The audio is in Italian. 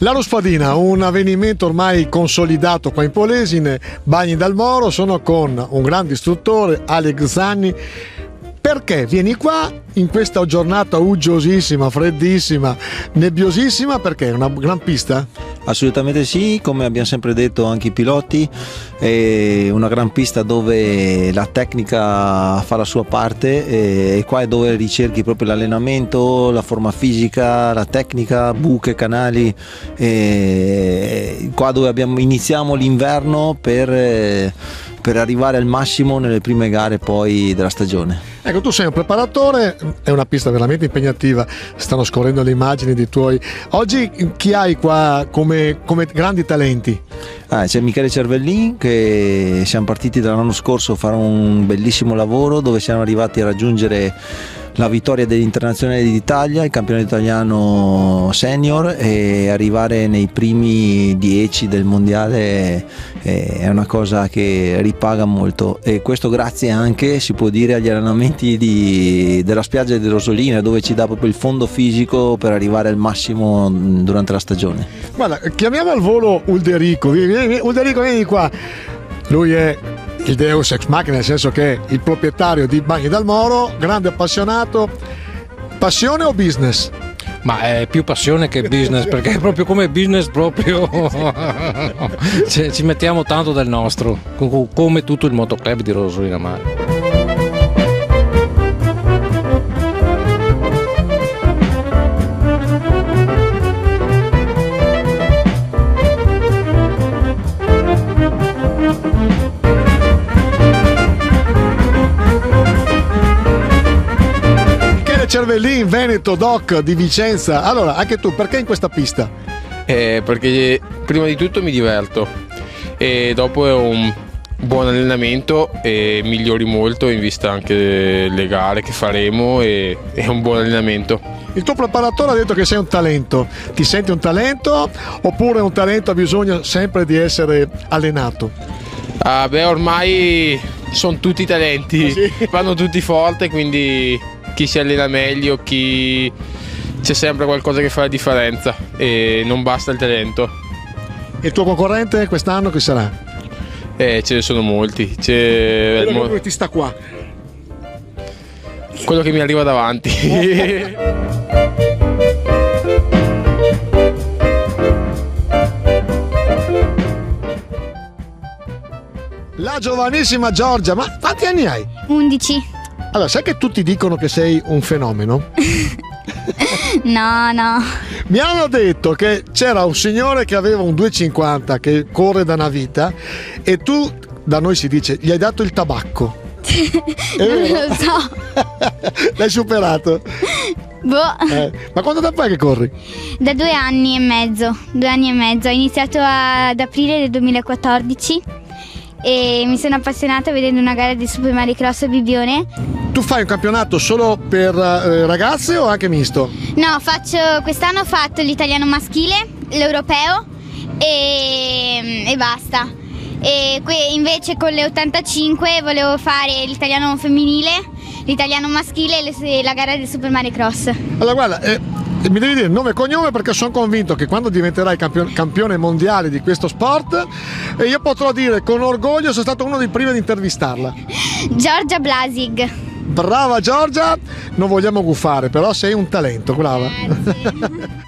L'Aro Spadina, un avvenimento ormai consolidato qua in Polesine, Bagni dal Moro. Sono con un grande istruttore, Alex Zanni. Perché vieni qua in questa giornata uggiosissima, freddissima, nebbiosissima? Perché è una gran pista? Assolutamente sì, come abbiamo sempre detto anche i piloti, è una gran pista dove la tecnica fa la sua parte, e qua è dove ricerchi proprio l'allenamento, la forma fisica, la tecnica, buche, canali, qua dove iniziamo l'inverno per arrivare al massimo nelle prime gare poi della stagione. Ecco, tu sei un preparatore, è una pista veramente impegnativa, stanno scorrendo le immagini dei tuoi. Oggi chi hai qua come grandi talenti? C'è Michele Cervellin, che siamo partiti dall'anno scorso a fare un bellissimo lavoro dove siamo arrivati a raggiungere la vittoria dell'Internazionale d'Italia, il campionato italiano senior, e arrivare nei primi 10 del mondiale è una cosa che ripaga molto, e questo grazie anche, si può dire, agli allenamenti della spiaggia di Rosolina, dove ci dà proprio il fondo fisico per arrivare al massimo durante la stagione. Guarda, chiamiamo al volo Ulderico. Ulderico, vieni qua. Lui è il Deus ex machina, nel senso che è il proprietario di Bagni dal Moro, grande appassionato. Passione o business? Ma è più passione che business, perché è proprio come business proprio ci mettiamo tanto del nostro, come tutto il motoclub di Rosolina Mare. Cervellin, Veneto, Doc di Vicenza. Allora, anche tu, perché in questa pista? Perché prima di tutto mi diverto, e dopo è un buon allenamento e migliori molto in vista anche delle gare che faremo, e è un buon allenamento. Il tuo preparatore ha detto che sei un talento. Ti senti un talento, oppure un talento ha bisogno sempre di essere allenato? Ormai sono tutti talenti, sì. Vanno tutti forte, quindi chi si allena meglio, c'è sempre qualcosa che fa la differenza, e non basta il talento. E il tuo concorrente quest'anno chi sarà? Ce ne sono molti. Quello che ti sta qua. Quello che mi arriva davanti. La giovanissima Giorgia, ma quanti anni hai? 11. Allora, sai che tutti dicono che sei un fenomeno? No. Mi hanno detto che c'era un signore che aveva un 250 che corre da una vita, e tu, da noi si dice, gli hai dato il tabacco. Non lo so. L'hai superato? Boh. Ma quanto tempo è che corri? Da 2 anni e mezzo. 2 anni e mezzo. Ho iniziato ad aprile del 2014 e mi sono appassionata vedendo una gara di Super Mario Cross a Bibbione. Tu fai un campionato solo per ragazze o anche misto? No, quest'anno ho fatto l'italiano maschile, l'europeo e basta. E invece con le 85 volevo fare l'italiano femminile, l'italiano maschile e la gara del Super Mario Cross. Allora guarda, mi devi dire nome e cognome, perché sono convinto che quando diventerai campione mondiale di questo sport, io potrò dire con orgoglio sono stato uno dei primi ad intervistarla. Giorgia Blasig. Brava Giorgia, non vogliamo guffare, però sei un talento, brava. Grazie.